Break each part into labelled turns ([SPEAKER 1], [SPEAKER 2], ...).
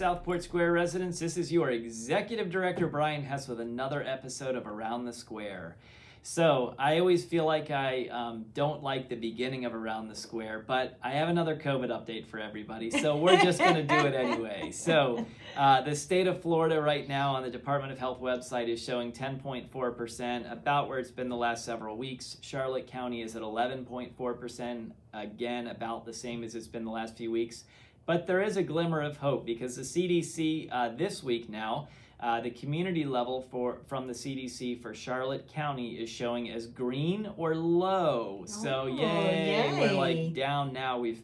[SPEAKER 1] Southport Square residents. This is your Executive Director, Brian Hess, with another episode of Around the Square. So, I always feel like I don't like the beginning of Around the Square, but I have another COVID update for everybody, so we're just going to do it anyway. So, the state of Florida right now on the Department of Health website is showing 10.4%, about where it's been the last several weeks. Charlotte County is at 11.4%, again, about the same as it's been the last few weeks. But there is a glimmer of hope because the CDC this week now, the community level from the CDC for Charlotte County is showing as green or low. So yay, we're like down now. We've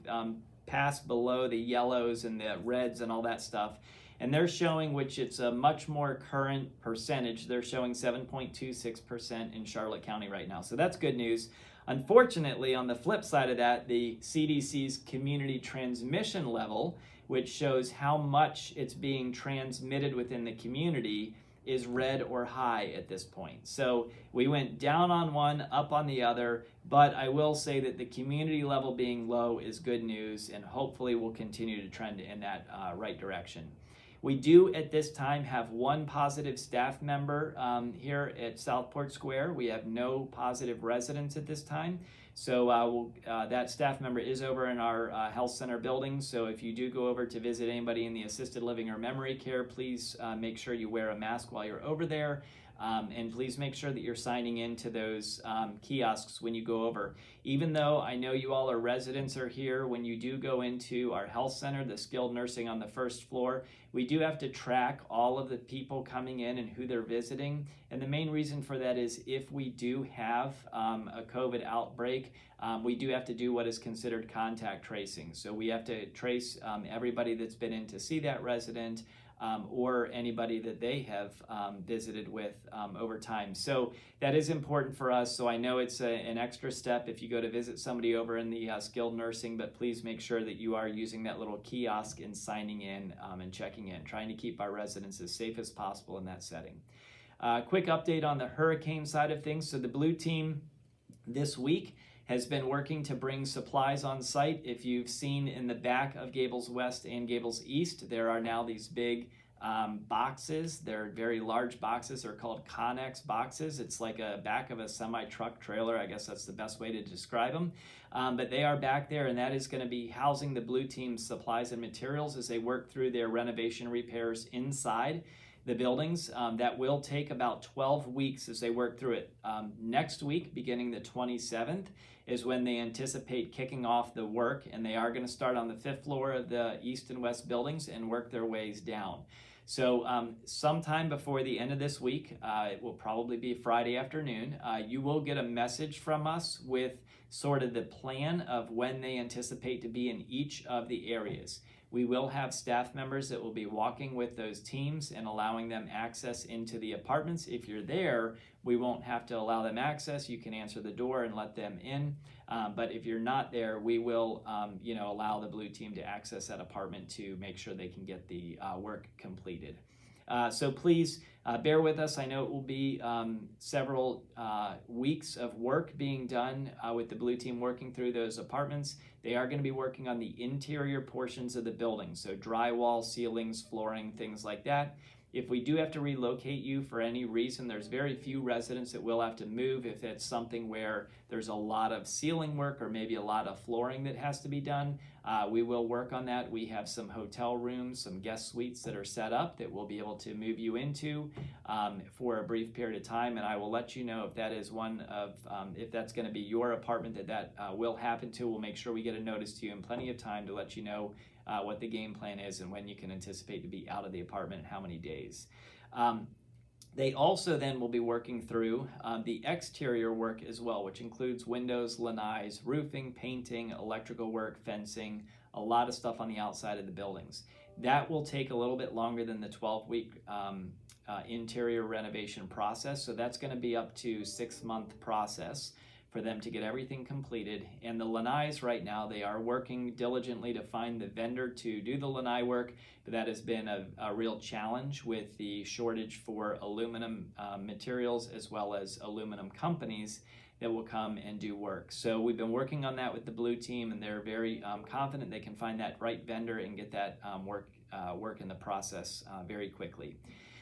[SPEAKER 1] passed below the yellows and the reds and all that stuff. And they're showing, which it's a much more current percentage, they're showing 7.26% in Charlotte County right now. So that's good news. Unfortunately, on the flip side of that, the CDC's community transmission level, which shows how much it's being transmitted within the community, is red or high at this point. So we went down on one, up on the other, but I will say that the community level being low is good news, and hopefully we'll continue to trend in that right direction. We do at this time have one positive staff member here at Southport Square. We have no positive residents at this time. So that staff member is over in our health center building. So if you do go over to visit anybody in the assisted living or memory care, please make sure you wear a mask while you're over there. And please make sure that you're signing into those kiosks when you go over. Even though I know you all are residents are here, when you do go into our health center, the skilled nursing on the first floor, we do have to track all of the people coming in and who they're visiting. And the main reason for that is if we do have a COVID outbreak, we do have to do what is considered contact tracing. So we have to trace everybody that's been in to see that resident, or anybody that they have visited with over time. So that is important for us. So I know it's an extra step if you go to visit somebody over in the skilled nursing, but please make sure that you are using that little kiosk and signing in and checking in, trying to keep our residents as safe as possible in that setting. Quick update on the hurricane side of things. So the Blue Team this week has been working to bring supplies on site. If you've seen in the back of Gables West and Gables East, there are now these big boxes. They're very large boxes. They're called Connex boxes. It's like a back of a semi-truck trailer. I guess that's the best way to describe them. But they are back there, and that is going to be housing the Blue Team's supplies and materials as they work through their renovation repairs inside the buildings. That will take about 12 weeks as they work through it. Next week, beginning the 27th, is when they anticipate kicking off the work, and they are going to start on the 5th floor of the east and west buildings and work their ways down. So sometime before the end of this week, it will probably be Friday afternoon, you will get a message from us with sort of the plan of when they anticipate to be in each of the areas. We will have staff members that will be walking with those teams and allowing them access into the apartments. If you're there, we won't have to allow them access. You can answer the door and let them in. But if you're not there, we will allow the Blue Team to access that apartment to make sure they can get the work completed. So please bear with us. I know it will be several weeks of work being done with the Blue Team working through those apartments. They are going to be working on the interior portions of the building, so drywall, ceilings, flooring, things like that. If we do have to relocate you for any reason, there's very few residents that will have to move if it's something where there's a lot of ceiling work or maybe a lot of flooring that has to be done. We will work on that. We have some hotel rooms, some guest suites that are set up that we'll be able to move you into for a brief period of time, and I will let you know if that is one of, if that's going to be your apartment that will happen to. We'll make sure we get a notice to you in plenty of time to let you know what the game plan is and when you can anticipate to be out of the apartment and how many days. They also then will be working through the exterior work as well, which includes windows, lanais, roofing, painting, electrical work, fencing, a lot of stuff on the outside of the buildings. That will take a little bit longer than the 12-week interior renovation process, so that's going to be up to 6-month process for them to get everything completed. And the lanais right now, they are working diligently to find the vendor to do the lanai work, but that has been a real challenge with the shortage for aluminum materials as well as aluminum companies that will come and do work. So we've been working on that with the Blue Team, and they're very confident they can find that right vendor and get that work work in the process very quickly.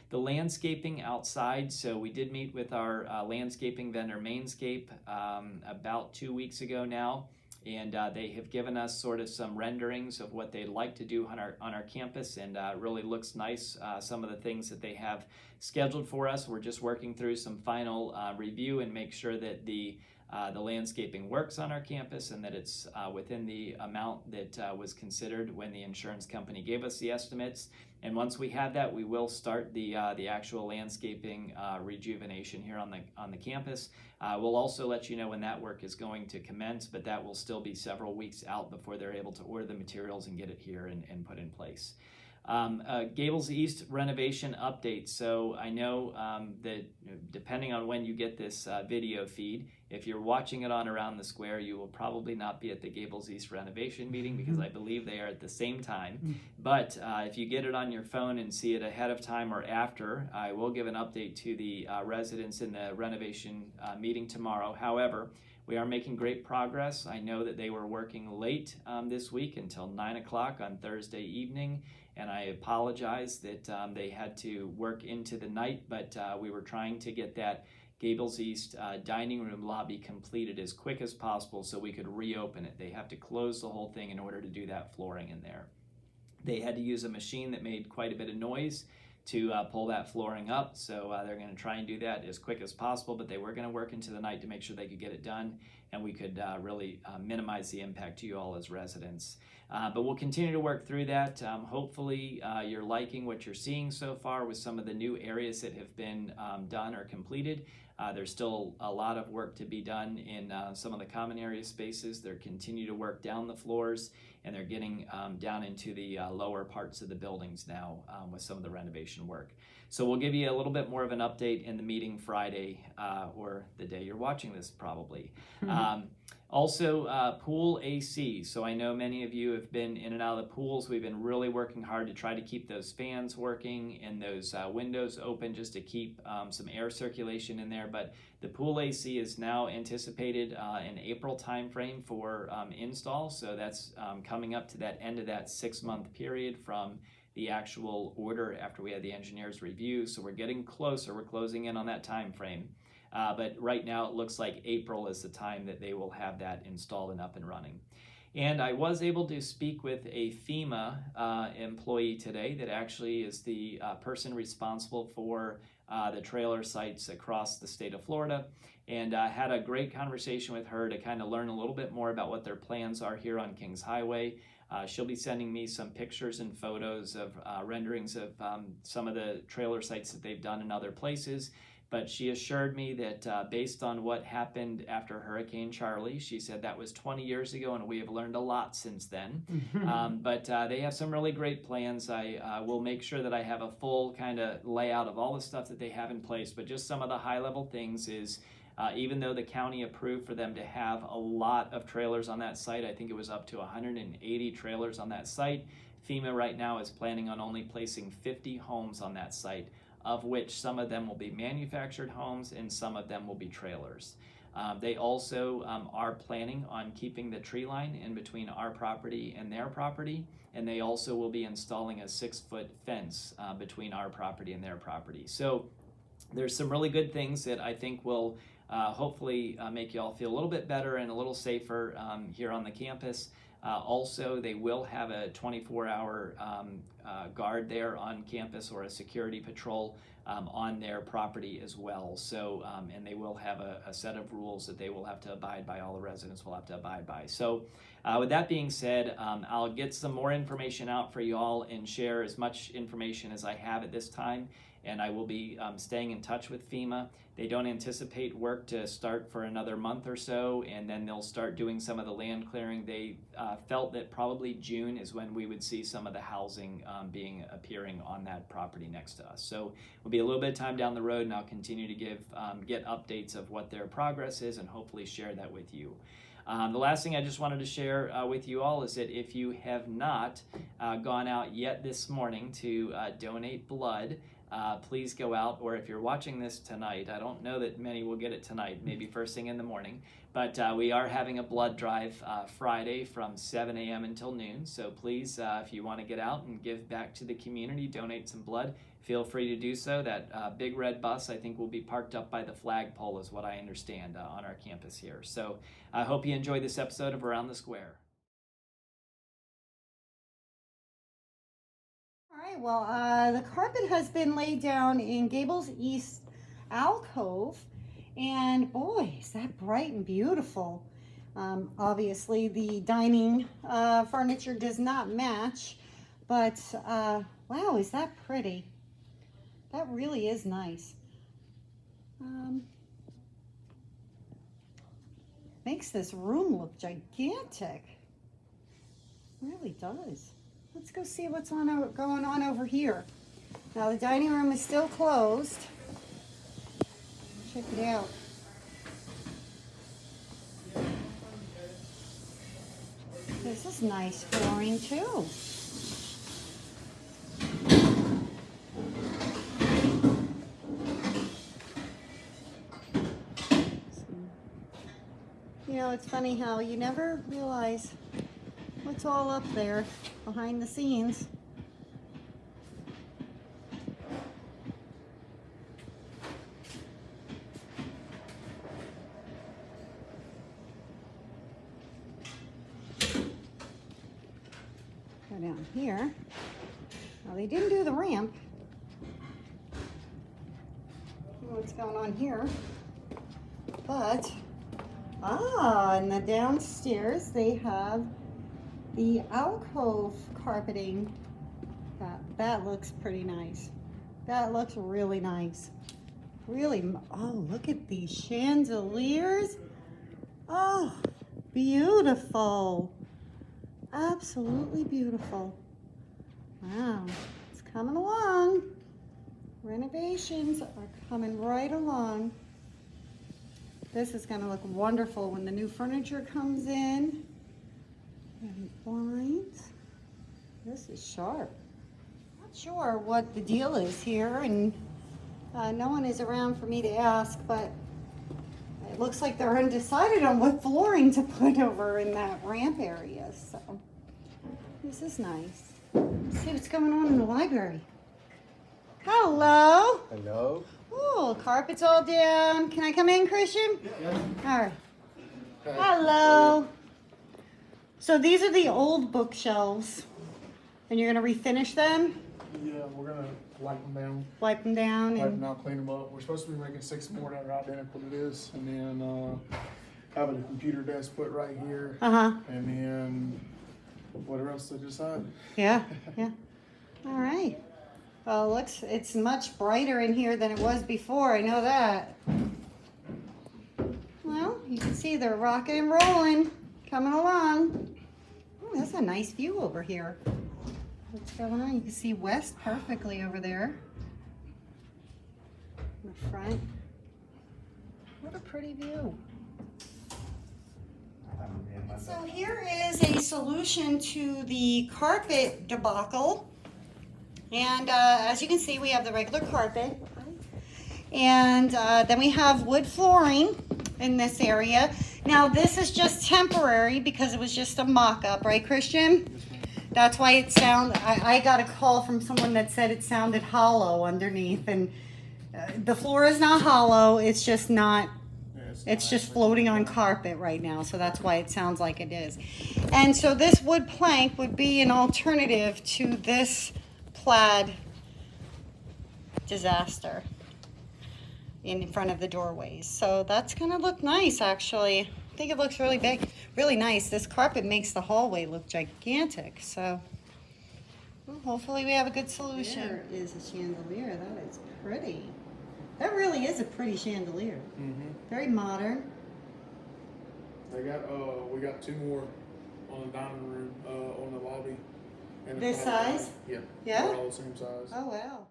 [SPEAKER 1] The landscaping outside, so we did meet with our landscaping vendor Mainscape about 2 weeks ago now, and they have given us sort of some renderings of what they'd like to do on our campus, and it really looks nice. Some of the things that they have scheduled for us, we're just working through some final review and make sure that the landscaping works on our campus and that it's within the amount that was considered when the insurance company gave us the estimates. And once we have that, we will start the actual landscaping rejuvenation here on the campus. We'll also let you know when that work is going to commence, but that will still be several weeks out before they're able to order the materials and get it here and put in place. Gables East renovation update. So I know that depending on when you get this video feed, if you're watching it on Around the Square, you will probably not be at the Gables East renovation meeting because I believe they are at the same time. But if you get it on your phone and see it ahead of time or after, I will give an update to the residents in the renovation meeting tomorrow. However, we are making great progress. I know that they were working late this week until 9 o'clock on Thursday evening, and I apologize that they had to work into the night, but we were trying to get that Gables East dining room lobby completed as quick as possible so we could reopen it. They have to close the whole thing in order to do that flooring in there. They had to use a machine that made quite a bit of noise to pull that flooring up, so they're going to try and do that as quick as possible, but they were going to work into the night to make sure they could get it done and we could really minimize the impact to you all as residents. But we'll continue to work through that. Hopefully you're liking what you're seeing so far with some of the new areas that have been done or completed. There's still a lot of work to be done in some of the common area spaces. They're continuing to work down the floors, and they're getting down into the lower parts of the buildings now with some of the renovation work. So we'll give you a little bit more of an update in the meeting Friday or the day you're watching this probably. Also, pool AC. So I know many of you have been in and out of the pools. We've been really working hard to try to keep those fans working and those windows open just to keep some air circulation in there. But the pool AC is now anticipated in April timeframe for install. So that's coming up to that end of that 6-month period from the actual order after we had the engineer's review. So we're getting closer. We're closing in on that time frame. But right now it looks like April is the time that they will have that installed and up and running. And I was able to speak with a FEMA employee today that actually is the person responsible for the trailer sites across the state of Florida, and had a great conversation with her to kind of learn a little bit more about what their plans are here on Kings Highway. She'll be sending me some pictures and photos of renderings of some of the trailer sites that they've done in other places. But she assured me that based on what happened after Hurricane Charlie, she said that was 20 years ago and we have learned a lot since then. But they have some really great plans. I will make sure that I have a full kind of layout of all the stuff that they have in place, but just some of the high level things is even though the county approved for them to have a lot of trailers on that site, I think it was up to 180 trailers on that site, FEMA right now is planning on only placing 50 homes on that site, of which some of them will be manufactured homes and some of them will be trailers. They also are planning on keeping the tree line in between our property and their property, and they also will be installing a 6-foot fence between our property and their property. So there's some really good things that I think will hopefully make you all feel a little bit better and a little safer here on the campus. Also, they will have a 24-hour guard there on campus or a security patrol on their property as well. So, and they will have a set of rules that they will have to abide by, all the residents will have to abide by. So, with that being said, I'll get some more information out for you all and share as much information as I have at this time. And I will be staying in touch with FEMA. They don't anticipate work to start for another month or so, and then they'll start doing some of the land clearing. They felt that probably June is when we would see some of the housing appearing on that property next to us. So it'll be a little bit of time down the road, and I'll continue to get updates of what their progress is and hopefully share that with you. The last thing I just wanted to share with you all is that if you have not gone out yet this morning to donate blood, please go out, or if you're watching this tonight, I don't know that many will get it tonight, maybe first thing in the morning, but we are having a blood drive Friday from 7 a.m. until noon. So please, if you want to get out and give back to the community, donate some blood, feel free to do so. That big red bus, I think, will be parked up by the flagpole, is what I understand, on our campus here. So I hope you enjoyed this episode of Around the Square.
[SPEAKER 2] All right, well, the carpet has been laid down in Gables East alcove, and boy, is that bright and beautiful. Obviously, the dining furniture does not match, but wow, is that pretty? That really is nice. Makes this room look gigantic. It really does. Let's go see what's going on over here. Now the dining room is still closed. Check it out. This is nice flooring too. You know, it's funny how you never realize what's all up there behind the scenes. Go down here. Now they didn't do the ramp. I don't know what's going on here. But, in the downstairs they have the alcove carpeting. That looks pretty nice. That looks really nice. Really, oh, look at these chandeliers. Oh, beautiful. Absolutely beautiful. Wow, it's coming along. Renovations are coming right along. This is going to look wonderful when the new furniture comes in. And blinds. This is sharp. Not sure what the deal is here, and no one is around for me to ask, but it looks like they're undecided on what flooring to put over in that ramp area. So this is nice. Let's see what's going on in the library. Hello.
[SPEAKER 3] Hello.
[SPEAKER 2] Oh, carpet's all down. Can I come in, Christian?
[SPEAKER 3] Yeah.
[SPEAKER 2] All right.
[SPEAKER 3] Okay.
[SPEAKER 2] Hello. So these are the old bookshelves, and you're gonna refinish them,
[SPEAKER 3] Yeah, we're gonna wipe them down.
[SPEAKER 2] wipe them down,
[SPEAKER 3] Wipe them
[SPEAKER 2] and
[SPEAKER 3] out, clean them up. We're supposed to be making 6 more that are identical to this, and then having a computer desk put right here, and then whatever else to decide.
[SPEAKER 2] yeah. All right. Well, it's much brighter in here than it was before. I know that. Well, you can see they're rocking and rolling, coming along. Oh, that's a nice view over here. What's going on? You can see west perfectly over there. In the front. What a pretty view. So here is a solution to the carpet debacle. And as you can see, we have the regular carpet. And then we have wood flooring in this area. Now this is just temporary because it was just a mock-up, right, Christian? That's why it I got a call from someone that said it sounded hollow underneath, and the floor is not hollow, it's just not, it's just floating on carpet right now, so that's why it sounds like it is. And so this wood plank would be an alternative to this plaid disaster in front of the doorways. So that's gonna look nice, actually. I think it looks really big, really nice. This carpet makes the hallway look gigantic. So well, hopefully we have a good solution. There is a chandelier. That is pretty. That really is a pretty chandelier.
[SPEAKER 3] Mm-hmm.
[SPEAKER 2] Very modern.
[SPEAKER 3] We got 2 more on the dining room, on the lobby. And
[SPEAKER 2] This size?
[SPEAKER 3] Yeah.
[SPEAKER 2] Yeah?
[SPEAKER 3] They're all the same size.
[SPEAKER 2] Oh, wow.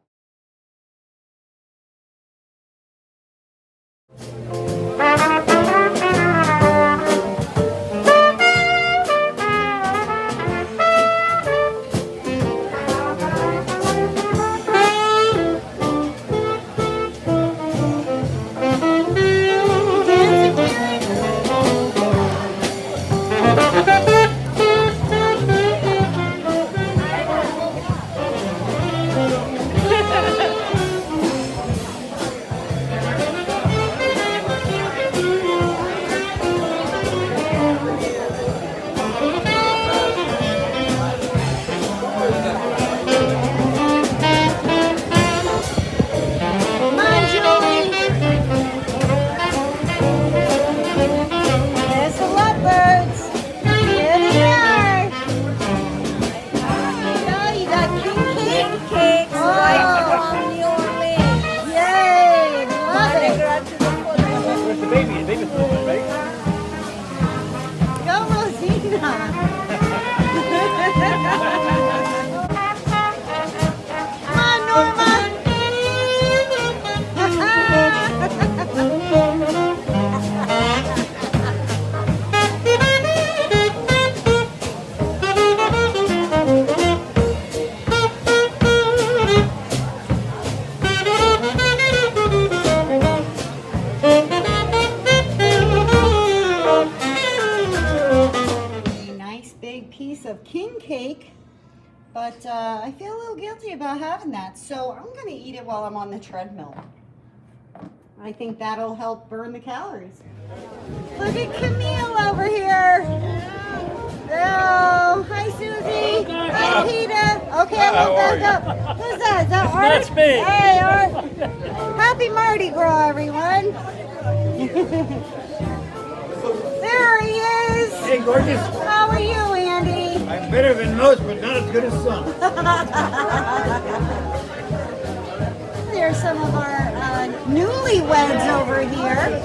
[SPEAKER 2] Come on, Norma. Of king cake, but I feel a little guilty about having that, so I'm going to eat it while I'm on the treadmill. I think that'll help burn the calories. Look at Camille over here. Oh, hi Susie. Hi Peter. Okay, I won't back up. Who's that? Is that Art?
[SPEAKER 4] That's me.
[SPEAKER 2] Hey Art. Happy Mardi Gras, everyone. There he is.
[SPEAKER 4] Hey, gorgeous.
[SPEAKER 2] How are you, Andy?
[SPEAKER 4] I'm better than most, but not as good as some.
[SPEAKER 2] There's some of our newlyweds over here.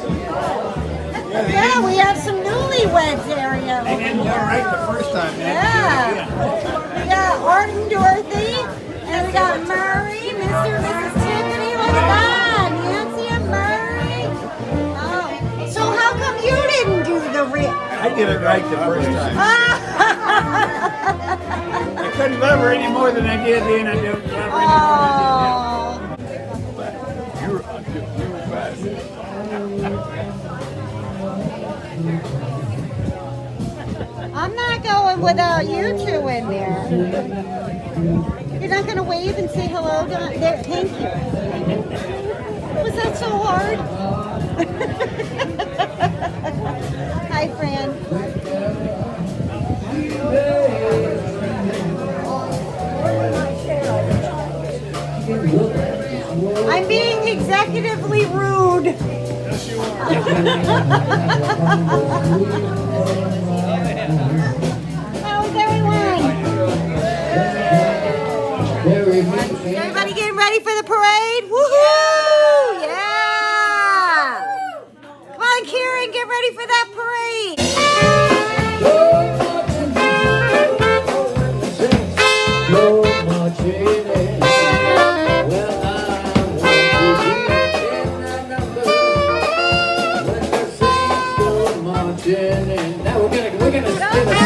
[SPEAKER 2] Yeah, we have some newlyweds area
[SPEAKER 4] They
[SPEAKER 2] over
[SPEAKER 4] didn't do it
[SPEAKER 2] here.
[SPEAKER 4] right the first time, man.
[SPEAKER 2] Yeah. We got Art and Dorothy, and we got Murray, Mr. and Mrs. Tiffany. Look at that, Nancy and Murray. Oh, so how come you didn't do the real?
[SPEAKER 4] I did it right the first time. I couldn't love her any more than I did then. I didn't love her any more than I did then.
[SPEAKER 2] I'm not going without you two in there. You're not going to wave and say hello? There, thank you. Was that so hard? Hi, Fran. I'm being executively rude.
[SPEAKER 3] Yes, you are.
[SPEAKER 2] How is everyone? Everybody getting ready for the parade? Woohoo! Yeah! Come on, Kieran, get ready for that parade.
[SPEAKER 4] Now we're gonna do the second one.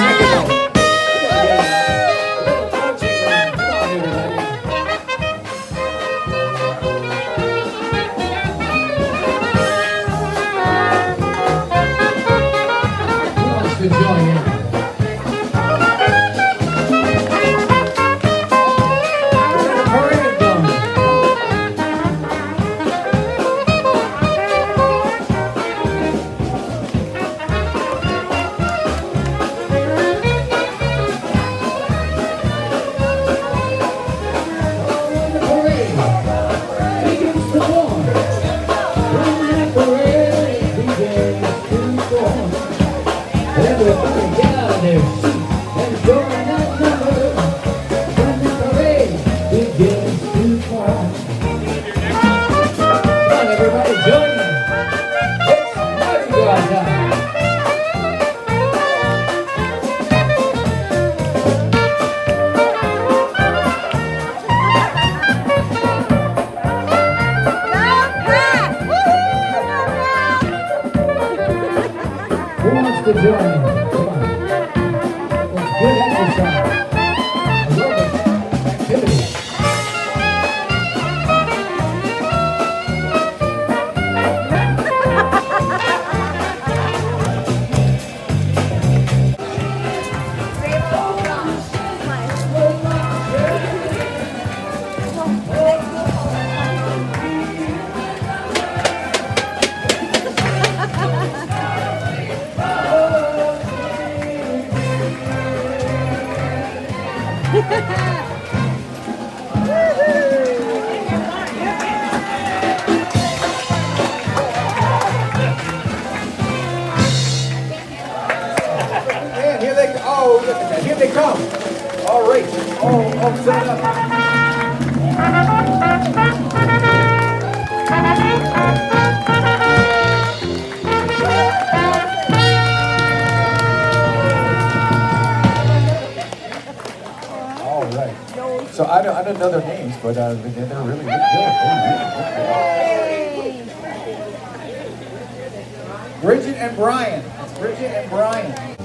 [SPEAKER 4] Who wants to join in? Everybody get out of their seats and join that number when the parade begins to form. Come on, everybody, join in. It's Mardi Gras time. Who wants to join in? Come on. It's good exercise. Aerobic activity. And here they oh, look at that. Here they come. All right. All set up.
[SPEAKER 5] So I don't know their names, but they're really, really good.
[SPEAKER 6] Bridget and Brian. It's Bridget and Brian.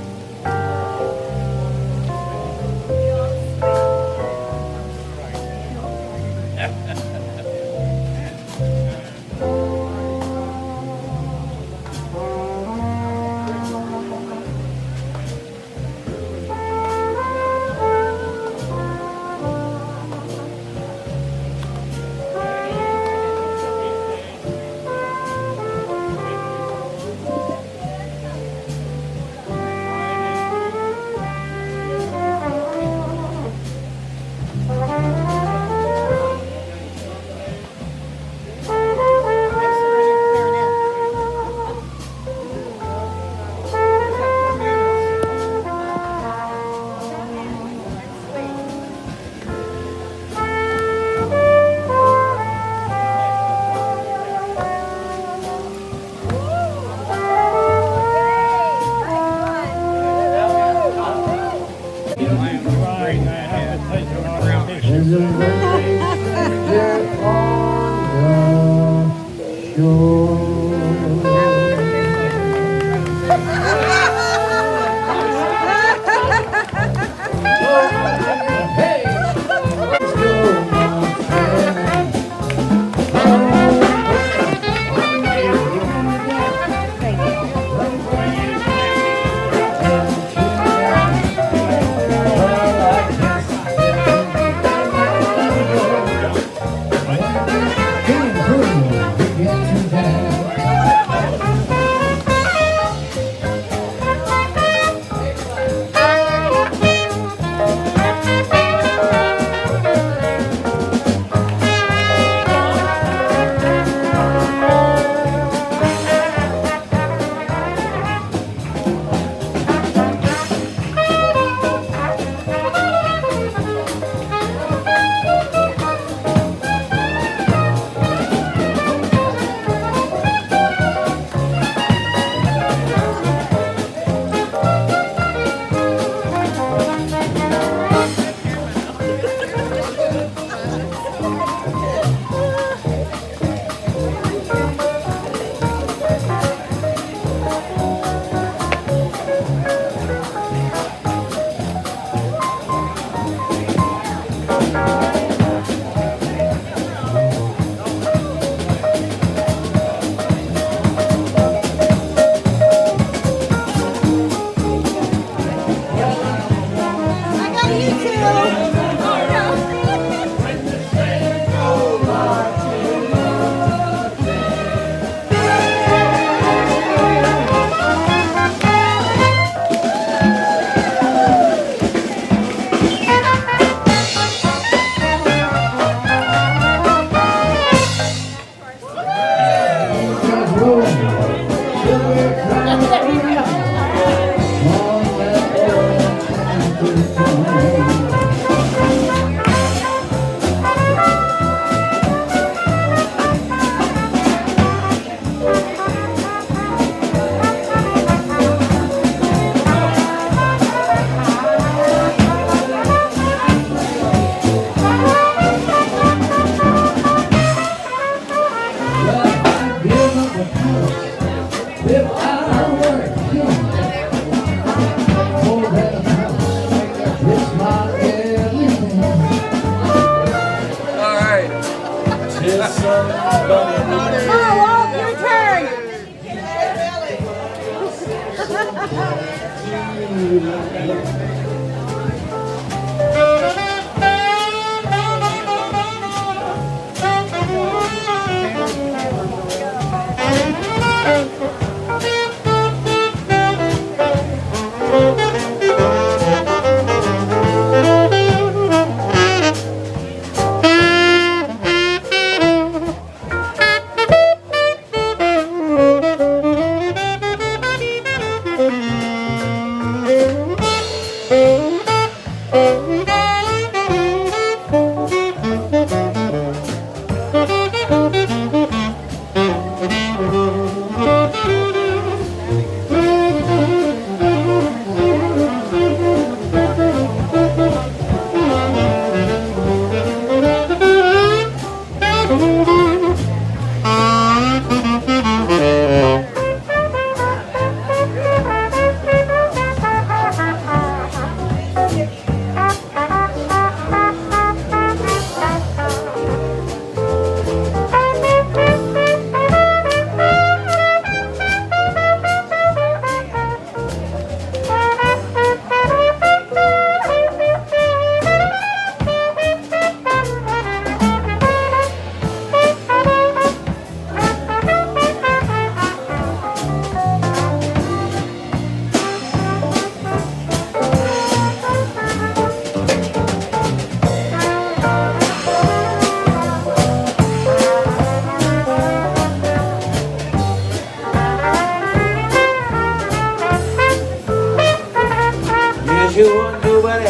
[SPEAKER 5] sure nobody,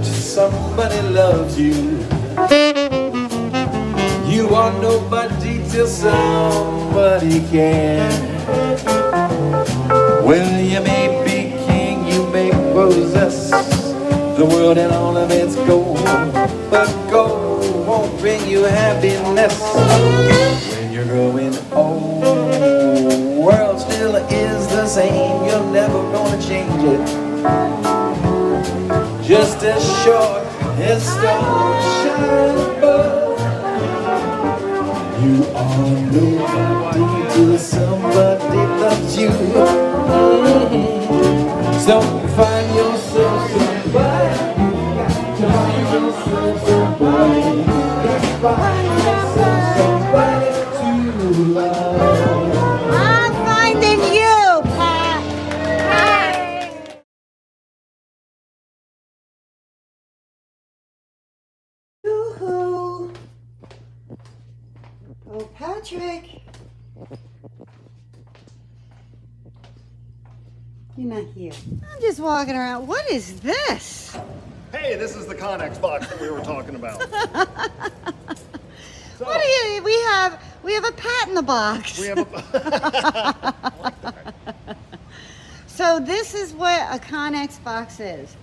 [SPEAKER 5] somebody loves you. You are nobody till somebody can. Well, you may be king, you may possess the world and all of its gold, but gold won't bring you happiness when you're growing old. World still is the same, you're never gonna change it. Just as sure as stars shine above, you are nobody till somebody loves you. So find yourself somebody. Find yourself somebody. Find yourself somebody to love.
[SPEAKER 2] I'm finding you, Pat. Yoo-hoo. Oh, Patrick. You're not here. I'm just walking around. What is this?
[SPEAKER 7] Hey, this is the Connex box that we were talking about. So,
[SPEAKER 2] What do you? We have a Pat in the box.
[SPEAKER 7] we have a
[SPEAKER 2] So this is what a Connex box is.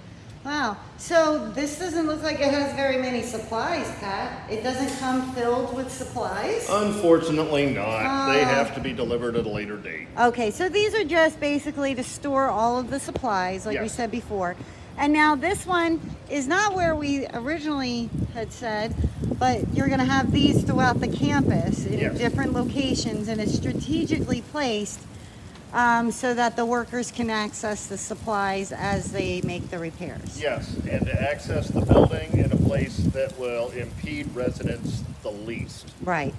[SPEAKER 2] Wow. So this doesn't look like it has very many supplies, Pat. It doesn't come filled with supplies.
[SPEAKER 7] Unfortunately not. They have to be delivered at a later date.
[SPEAKER 2] Okay, so these are just basically to store all of the supplies, like we
[SPEAKER 7] Yes.
[SPEAKER 2] said before. And now this one is not where we originally had said, but you're going to have these throughout the campus in
[SPEAKER 7] Yes.
[SPEAKER 2] different locations, and it's strategically placed so that the workers can access the supplies as they make the repairs.
[SPEAKER 7] Yes, and to access the building in a place that will impede residents the least.
[SPEAKER 2] Right.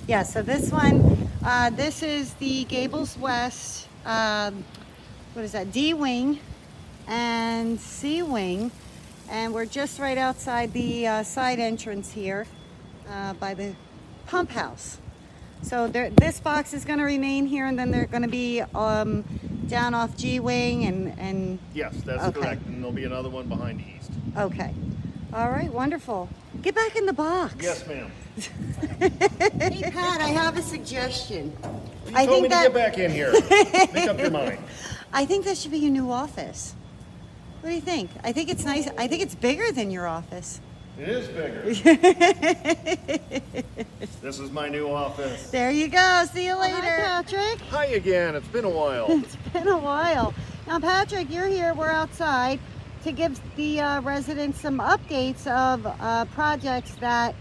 [SPEAKER 2] Yeah, so this one, this is the Gables West, what is that, D wing and C wing. And we're just right outside the side entrance here by the pump house. So this box is going to remain here, and then they're going to be down off G wing and
[SPEAKER 7] Yes, that's
[SPEAKER 2] Okay.
[SPEAKER 7] correct. And there'll be another one behind East.
[SPEAKER 2] okay. All right, wonderful. Get back in the box.
[SPEAKER 7] Yes, ma'am.
[SPEAKER 2] Hey Pat, I have a suggestion.
[SPEAKER 7] You
[SPEAKER 2] I
[SPEAKER 7] told
[SPEAKER 2] think
[SPEAKER 7] me to
[SPEAKER 2] that
[SPEAKER 7] get back in here. Make up your mind.
[SPEAKER 2] I think that should be your new office. What do you think? I think it's nice. I think it's bigger than your office.
[SPEAKER 7] It is bigger. This is my new office.
[SPEAKER 2] There you go. See you later. Hi, Patrick.
[SPEAKER 7] Hi again. It's been a while.
[SPEAKER 2] It's been a while. Now, Patrick, you're here. We're outside to give the residents some updates of projects that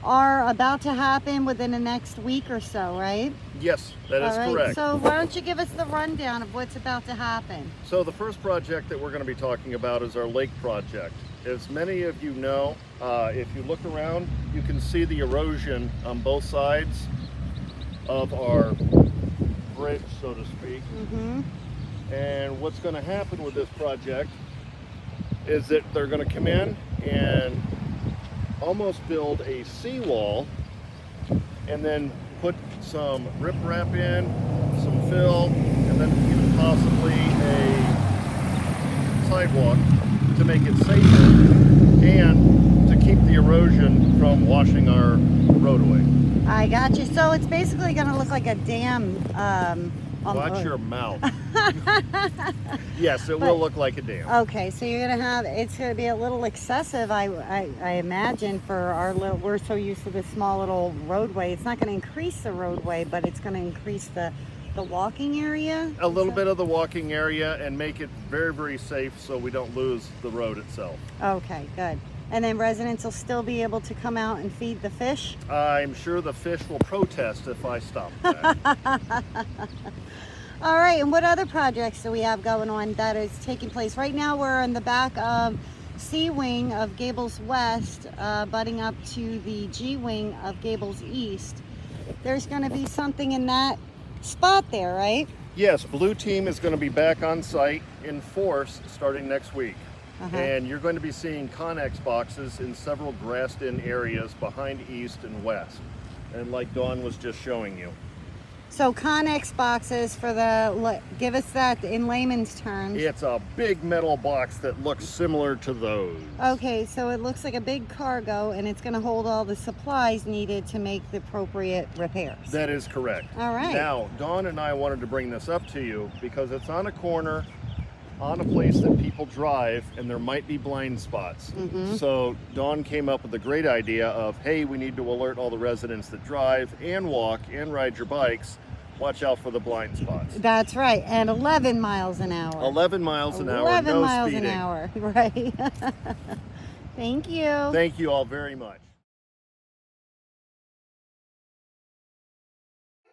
[SPEAKER 2] are about to happen within the next week or so, right?
[SPEAKER 7] Yes, that is
[SPEAKER 2] All right.
[SPEAKER 7] correct.
[SPEAKER 2] So why don't you give us the rundown of what's about to happen?
[SPEAKER 7] So the first project that we're going to be talking about is our lake project. As many of you know, if you look around, you can see the erosion on both sides of our bridge, so to speak.
[SPEAKER 2] Mm-hmm.
[SPEAKER 7] And what's going to happen with this project is that they're going to come in and almost build a seawall and then put some riprap in, some fill, and then even possibly a sidewalk to make it safer and to keep the erosion from washing our road away.
[SPEAKER 2] I got you. So it's basically going to look like a dam.
[SPEAKER 7] Watch your mouth. Yes, it will look like a dam.
[SPEAKER 2] Okay, so you're gonna have, it's gonna be a little excessive, I imagine, for our little, we're so used to this small little roadway. It's not gonna increase the roadway, but it's gonna increase the walking area?
[SPEAKER 7] A little bit of the walking area and make it very, very safe so we don't lose the road itself.
[SPEAKER 2] Okay, good. And then residents will still be able to come out and feed the fish?
[SPEAKER 7] I'm sure the fish will protest if I stop that.
[SPEAKER 2] All right, and what other projects do we have going on that is taking place? Right now we're in the back of C wing of Gables West, butting up to the G wing of Gables East. There's gonna be something in that spot there, right?
[SPEAKER 7] Yes, Blue Team is going to be back on site in force starting next week. And you're going to be seeing Connex boxes in several grassed in areas behind East and West. And like Dawn was just showing you.
[SPEAKER 2] So Connex boxes for give us that in layman's terms.
[SPEAKER 7] It's a big metal box that looks similar to those.
[SPEAKER 2] Okay, so it looks like a big cargo, and it's going to hold all the supplies needed to make the appropriate repairs.
[SPEAKER 7] That is correct.
[SPEAKER 2] All right.
[SPEAKER 7] Now, Dawn and I wanted to bring this up to you because it's on a corner, on a place that people drive, and there might be blind spots.
[SPEAKER 2] Mm-hmm.
[SPEAKER 7] So Dawn came up with a great idea of, hey, we need to alert all the residents that drive and walk and ride your bikes. Watch out for the blind spots.
[SPEAKER 2] That's right, and 11 miles an hour.
[SPEAKER 7] 11 miles an hour,
[SPEAKER 2] 11
[SPEAKER 7] no
[SPEAKER 2] miles
[SPEAKER 7] speeding.
[SPEAKER 2] an hour, right. Thank you.
[SPEAKER 7] Thank you all very much.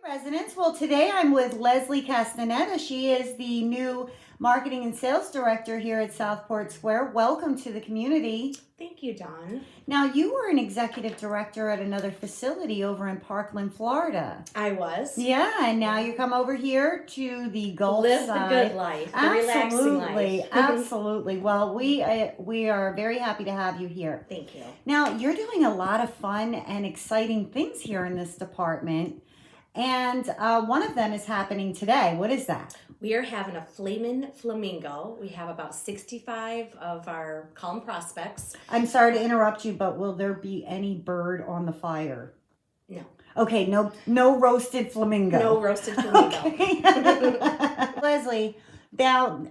[SPEAKER 2] Residents, well, today I'm with Leslie Castaneda. She is the new marketing and sales director here at Southport Square. Welcome to the community.
[SPEAKER 8] Thank you, Dawn.
[SPEAKER 2] Now, you were an executive director at another facility over in Parkland, Florida.
[SPEAKER 8] I was.
[SPEAKER 2] Yeah, and now you come over here to the Gulf
[SPEAKER 8] Live
[SPEAKER 2] side.
[SPEAKER 8] the good life, the relaxing life.
[SPEAKER 2] Absolutely. Well, we are very happy to have you here.
[SPEAKER 8] Thank you.
[SPEAKER 2] Now, you're doing a lot of fun and exciting things here in this department, and one of them is happening today. What is that?
[SPEAKER 8] We are having a Flamin' Flamingo. We have about 65 of our calm prospects.
[SPEAKER 2] I'm sorry to interrupt you, but will there be any bird on the fire?
[SPEAKER 8] No.
[SPEAKER 2] Okay, no roasted flamingo.
[SPEAKER 8] No roasted flamingo.
[SPEAKER 2] Okay. Leslie, now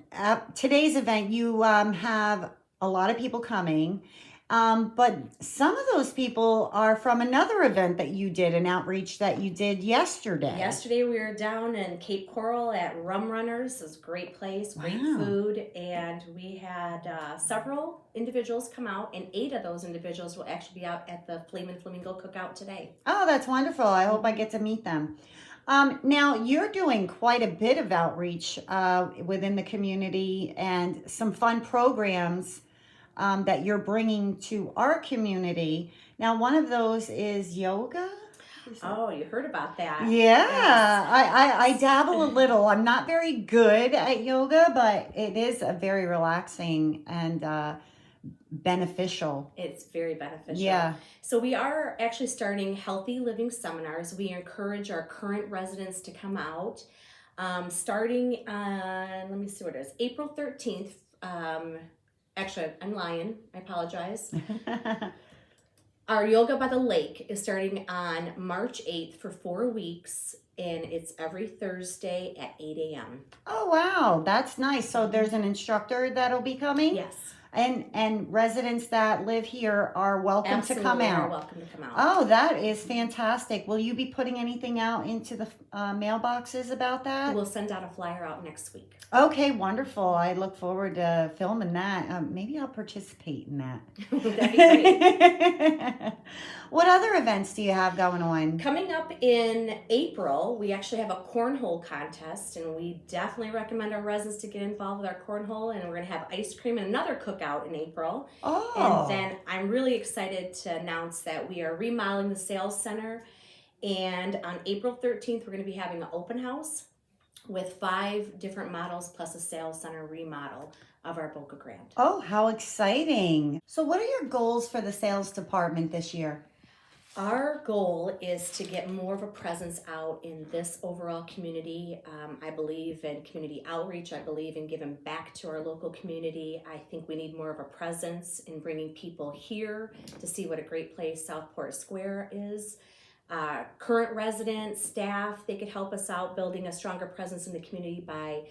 [SPEAKER 2] today's event, you have a lot of people coming, but some of those people are from another event that you did, an outreach that you did yesterday.
[SPEAKER 8] Yesterday we were down in Cape Coral at Rum Runners. It was a great place, great
[SPEAKER 2] Wow.
[SPEAKER 8] food, and we had several individuals come out, and 8 of those individuals will actually be out at the Flamin' Flamingo Cookout today.
[SPEAKER 2] Oh, that's wonderful. I hope I get to meet them. Now, you're doing quite a bit of outreach within the community and some fun programs that you're bringing to our community. Now, one of those is yoga.
[SPEAKER 8] Oh, you heard about that.
[SPEAKER 2] Yeah,
[SPEAKER 8] Yes.
[SPEAKER 2] I dabble a little. I'm not very good at yoga, but it is a very relaxing and beneficial.
[SPEAKER 8] It's very beneficial.
[SPEAKER 2] Yeah.
[SPEAKER 8] So we are actually starting healthy living seminars. We encourage our current residents to come out. Starting on, let me see what it is, April 13th. Actually, I'm lying. I apologize. Our Yoga by the Lake is starting on March 8th for 4 weeks, and it's every Thursday at 8 a.m.
[SPEAKER 2] Oh, wow. That's nice. So there's an instructor that'll be coming?
[SPEAKER 8] Yes.
[SPEAKER 2] And residents that live here are welcome
[SPEAKER 8] Absolutely
[SPEAKER 2] to come
[SPEAKER 8] are
[SPEAKER 2] out.
[SPEAKER 8] welcome to come out.
[SPEAKER 2] Oh, that is fantastic. Will you be putting anything out into the mailboxes about that?
[SPEAKER 8] We'll send out a flyer out next week.
[SPEAKER 2] Okay, wonderful. I look forward to filming that. Maybe I'll participate in that.
[SPEAKER 8] That'd be great.
[SPEAKER 2] What other events do you have going on?
[SPEAKER 8] Coming up in April, we actually have a cornhole contest, and we definitely recommend our residents to get involved with our cornhole, and we're going to have ice cream and another cookout in April.
[SPEAKER 2] Oh.
[SPEAKER 8] And then I'm really excited to announce that we are remodeling the sales center, and on April 13th, we're going to be having an open house with 5 different models plus a sales center remodel of our Boca Grande.
[SPEAKER 2] Oh, how exciting. So what are your goals for the sales department this year?
[SPEAKER 8] Our goal is to get more of a presence out in this overall community. I believe in community outreach. I believe in giving back to our local community. I think we need more of a presence in bringing people here to see what a great place Southport Square is. Current residents, staff, they could help us out building a stronger presence in the community by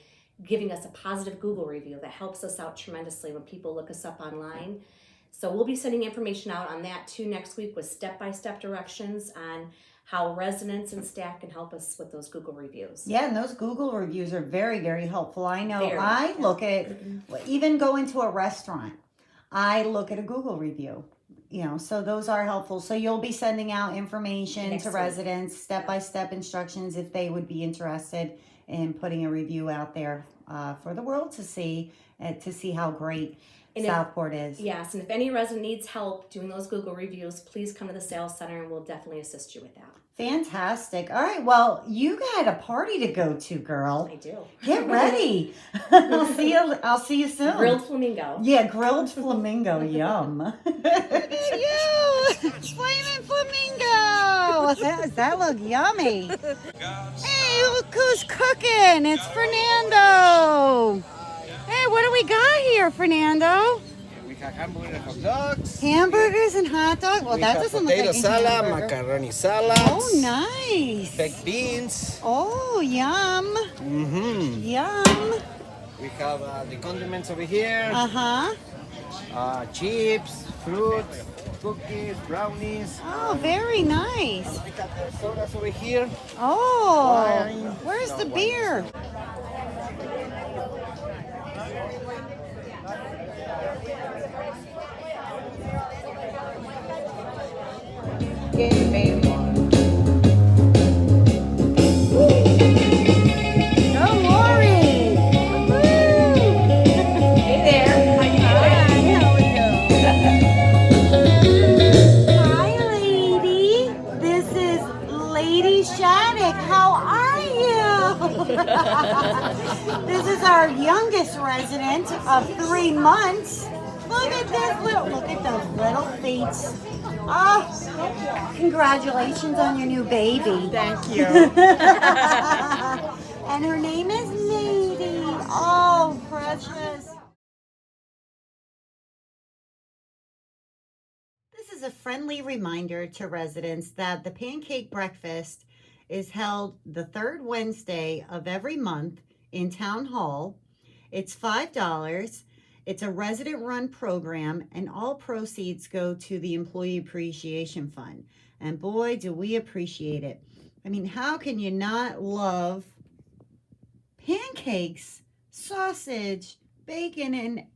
[SPEAKER 8] giving us a positive Google review. That helps us out tremendously when people look us up online. So we'll be sending information out on that too next week with step-by-step directions on how residents and staff can help us with those Google reviews.
[SPEAKER 2] Yeah, and those Google reviews are very, very helpful. I know
[SPEAKER 8] Very.
[SPEAKER 2] I look at, even go into a restaurant, I look at a Google review. You know, so those are helpful. So you'll be sending out information
[SPEAKER 8] Next
[SPEAKER 2] to
[SPEAKER 8] week.
[SPEAKER 2] residents, step-by-step instructions if they would be interested in putting a review out there for the world to see how great
[SPEAKER 8] And if-
[SPEAKER 2] Southport is.
[SPEAKER 8] Yes, and if any resident needs help doing those Google reviews, please come to the sales center and we'll definitely assist you with that.
[SPEAKER 2] Fantastic. All right, well, you got a party to go to, girl.
[SPEAKER 8] I do.
[SPEAKER 2] Get ready. I'll see you soon.
[SPEAKER 8] Grilled flamingo.
[SPEAKER 2] Yeah, grilled flamingo. Yum. Look at you. Flaming flamingo. Does that look yummy? Hey, Hey, look who's cooking. It's Fernando. Hey, what do we got here, Fernando?
[SPEAKER 9] We have hamburgers and hot dogs.
[SPEAKER 2] Hamburgers and hot dogs? Well,
[SPEAKER 9] We
[SPEAKER 2] that
[SPEAKER 9] have
[SPEAKER 2] doesn't look like
[SPEAKER 9] potato
[SPEAKER 2] a
[SPEAKER 9] salad,
[SPEAKER 2] hamburger.
[SPEAKER 9] macaroni salad.
[SPEAKER 2] Oh, nice.
[SPEAKER 9] Baked beans.
[SPEAKER 2] Oh, yum.
[SPEAKER 9] Mm-hmm.
[SPEAKER 2] Yum.
[SPEAKER 9] We have the condiments over here.
[SPEAKER 2] Uh-huh.
[SPEAKER 9] Chips, fruits, cookies, brownies.
[SPEAKER 2] Oh, very nice.
[SPEAKER 9] We have the sodas over here.
[SPEAKER 2] Oh,
[SPEAKER 9] Wine.
[SPEAKER 2] where's
[SPEAKER 9] No,
[SPEAKER 2] the
[SPEAKER 9] wine.
[SPEAKER 2] beer? Go, Lori! Hey there. Hi, lady. This is Lady Shattuck. How are you? This is our youngest resident of 3 months. Look at this look at those little feet. Oh, congratulations on your new baby.
[SPEAKER 10] Thank you.
[SPEAKER 2] And her name is Lady. Oh, precious. This is a friendly reminder to residents that the Pancake Breakfast is held the third Wednesday of every month in Town Hall. It's $5. It's a resident-run program, and all proceeds go to the Employee Appreciation Fund. And boy, do we appreciate it. I mean, how can you not love pancakes, sausage, bacon,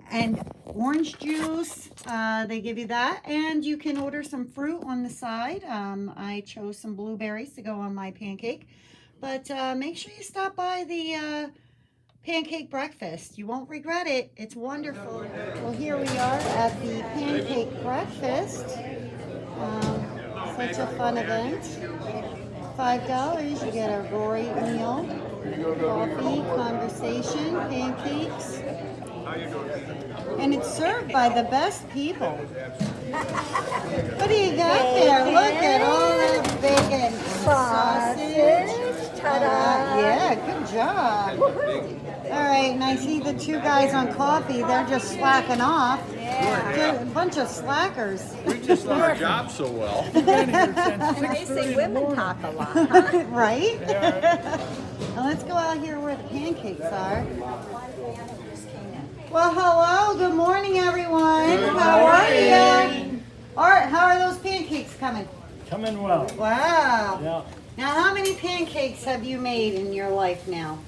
[SPEAKER 2] and orange juice? They give you that, and you can order some fruit on the side. I chose some blueberries to go on my pancake, but make sure you stop by the Pancake Breakfast. You won't regret it. It's wonderful. Well, here we are at the Pancake Breakfast. Such a fun event. $5, you get a great meal. Coffee, conversation, pancakes. And it's served by the best people. What do you got there? Look at all that bacon. Sausage. Yeah, good job. All right, and I see the 2 guys on coffee. They're just slacking off. They're a bunch of slackers.
[SPEAKER 7] We just done our job so well.
[SPEAKER 10] They say women talk a lot.
[SPEAKER 2] Right? Now let's go out here where the pancakes are. Well, hello. Good morning, everyone. How are you? All right, how are those pancakes coming?
[SPEAKER 11] Coming well.
[SPEAKER 2] Wow.
[SPEAKER 11] Yeah.
[SPEAKER 2] Now, how many pancakes have you made in your life now?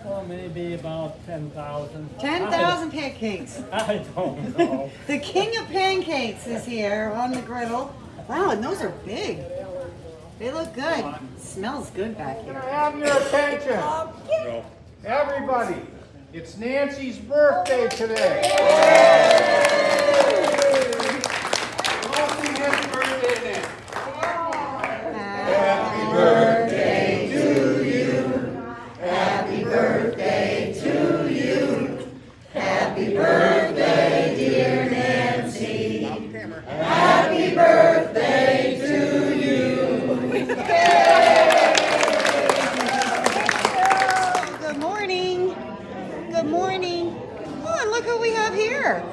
[SPEAKER 11] Well, maybe about 10,000.
[SPEAKER 2] 10,000 pancakes.
[SPEAKER 11] I don't know.
[SPEAKER 2] The king of pancakes is here on the griddle. Wow, and those are big. They look good. Smells good back
[SPEAKER 6] Can
[SPEAKER 2] here.
[SPEAKER 6] I have your attention? Everybody, it's Nancy's birthday today. All sing happy birthday, Nancy.
[SPEAKER 2] Happy birthday to you. Happy birthday to you. Happy birthday, dear Nancy. Happy birthday to you. Good morning. Good morning. Oh, and look who we have here.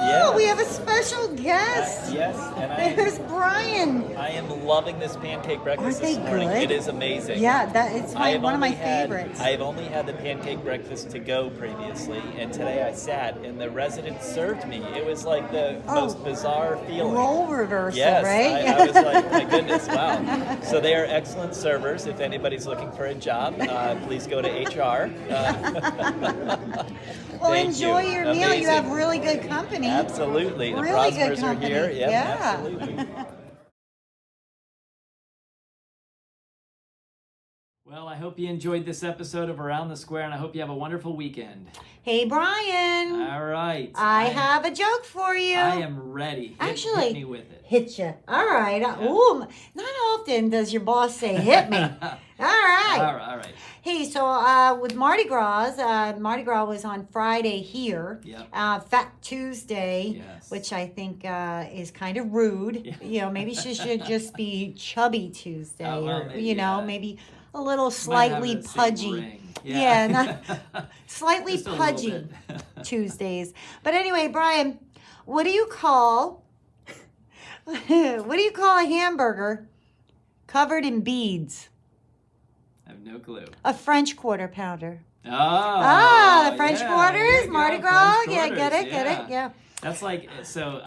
[SPEAKER 2] Oh, we have a special guest.
[SPEAKER 1] Yes, and
[SPEAKER 2] There's Brian.
[SPEAKER 1] I am loving this pancake breakfast
[SPEAKER 2] Aren't
[SPEAKER 1] this
[SPEAKER 2] they
[SPEAKER 1] morning.
[SPEAKER 2] good?
[SPEAKER 1] It is amazing.
[SPEAKER 2] Yeah, it's one of my favorites.
[SPEAKER 1] I've only had the pancake breakfast to go previously, and today I sat and the residents served me. It was like the most bizarre feeling.
[SPEAKER 2] Role reversal,
[SPEAKER 1] Yes,
[SPEAKER 2] right?
[SPEAKER 1] I was like, my goodness, wow. So they are excellent servers. If anybody's looking for a job, please go to HR.
[SPEAKER 2] Well,
[SPEAKER 1] Thank
[SPEAKER 2] enjoy
[SPEAKER 1] you.
[SPEAKER 2] your meal. You
[SPEAKER 1] Amazing.
[SPEAKER 2] have really good company.
[SPEAKER 1] Absolutely. The
[SPEAKER 2] Really good
[SPEAKER 1] Prospers are
[SPEAKER 2] company.
[SPEAKER 1] here. Yep,
[SPEAKER 2] Yeah.
[SPEAKER 1] absolutely. Well, I hope you enjoyed this episode of Around the Square, and I hope you have a wonderful weekend.
[SPEAKER 2] Hey, Brian.
[SPEAKER 1] All right.
[SPEAKER 2] I have a joke for you.
[SPEAKER 1] I am ready.
[SPEAKER 2] Actually,
[SPEAKER 1] hit me with it.
[SPEAKER 2] Hit you. All right. Ooh, not often does your boss say hit me. All right.
[SPEAKER 1] All right.
[SPEAKER 2] Hey, so with Mardi Gras was on Friday here.
[SPEAKER 1] Yep.
[SPEAKER 2] Fat Tuesday,
[SPEAKER 1] Yes.
[SPEAKER 2] which I think is kind of rude.
[SPEAKER 1] Yeah.
[SPEAKER 2] You know, maybe she should just be Chubby Tuesday,
[SPEAKER 1] Oh, well,
[SPEAKER 2] or
[SPEAKER 1] maybe,
[SPEAKER 2] you know,
[SPEAKER 1] yeah.
[SPEAKER 2] maybe a little
[SPEAKER 1] Might have
[SPEAKER 2] slightly
[SPEAKER 1] the same
[SPEAKER 2] pudgy.
[SPEAKER 1] ring.
[SPEAKER 2] Yeah, not, slightly
[SPEAKER 1] Just a little
[SPEAKER 2] pudgy
[SPEAKER 1] bit.
[SPEAKER 2] Tuesdays. But anyway, Brian, what do you call what do you call a hamburger covered in beads?
[SPEAKER 1] I have no clue.
[SPEAKER 2] A French quarter pounder.
[SPEAKER 1] Oh,
[SPEAKER 2] The French
[SPEAKER 1] yeah,
[SPEAKER 2] quarters,
[SPEAKER 1] there you
[SPEAKER 2] Mardi
[SPEAKER 1] go,
[SPEAKER 2] Gras.
[SPEAKER 1] French
[SPEAKER 2] Yeah, get
[SPEAKER 1] quarters,
[SPEAKER 2] it, get it, yeah.
[SPEAKER 1] That's like, so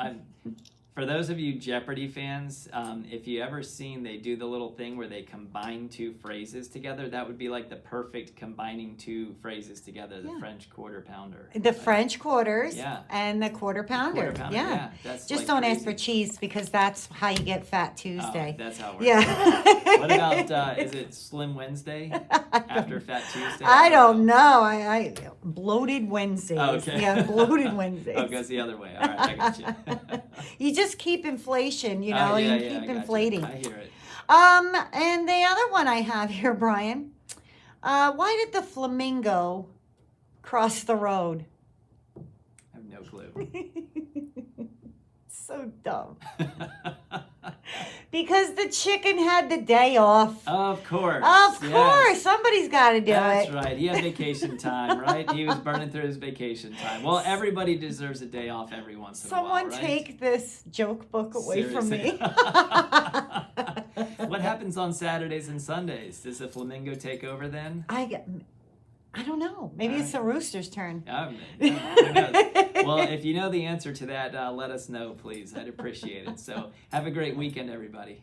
[SPEAKER 1] for those of you Jeopardy fans, if you ever seen they do the little thing where they combine two phrases together, that would be like the perfect combining two phrases together, the
[SPEAKER 2] Yeah.
[SPEAKER 1] French quarter pounder.
[SPEAKER 2] The French quarters
[SPEAKER 1] Yeah.
[SPEAKER 2] and the quarter pounder.
[SPEAKER 1] Quarter pounder,
[SPEAKER 2] Yeah.
[SPEAKER 1] that's
[SPEAKER 2] Just
[SPEAKER 1] like
[SPEAKER 2] don't ask
[SPEAKER 1] crazy.
[SPEAKER 2] for cheese because that's how you get Fat
[SPEAKER 1] Oh,
[SPEAKER 2] Tuesday.
[SPEAKER 1] that's how it works.
[SPEAKER 2] Yeah.
[SPEAKER 1] What about, is it Slim Wednesday after Fat Tuesday?
[SPEAKER 2] I don't know. I bloated Wednesdays.
[SPEAKER 1] Oh, okay.
[SPEAKER 2] Yeah, bloated Wednesdays.
[SPEAKER 1] Oh, it goes the other way. All right, I got you.
[SPEAKER 2] You just keep inflation, you know,
[SPEAKER 1] yeah,
[SPEAKER 2] you
[SPEAKER 1] yeah, I
[SPEAKER 2] keep
[SPEAKER 1] got you.
[SPEAKER 2] inflating.
[SPEAKER 1] I hear it.
[SPEAKER 2] And the other one I have here, Brian, why did the flamingo cross the road?
[SPEAKER 1] I have no clue.
[SPEAKER 2] So dumb. Because the chicken had the day off.
[SPEAKER 1] Of course.
[SPEAKER 2] Of
[SPEAKER 1] yes.
[SPEAKER 2] course, somebody's got to do
[SPEAKER 1] That's
[SPEAKER 2] it.
[SPEAKER 1] right. He had vacation time, right? He was burning through his vacation time. Well, everybody deserves a day off every once in a while,
[SPEAKER 2] Someone
[SPEAKER 1] right?
[SPEAKER 2] take this joke book away from me.
[SPEAKER 1] Seriously. What happens on Saturdays and Sundays? Does the flamingo take over then?
[SPEAKER 2] I don't know. Maybe it's the rooster's turn.
[SPEAKER 1] Who knows? Well, if you know the answer to that, let us know, please. I'd appreciate it. So have a great weekend, everybody.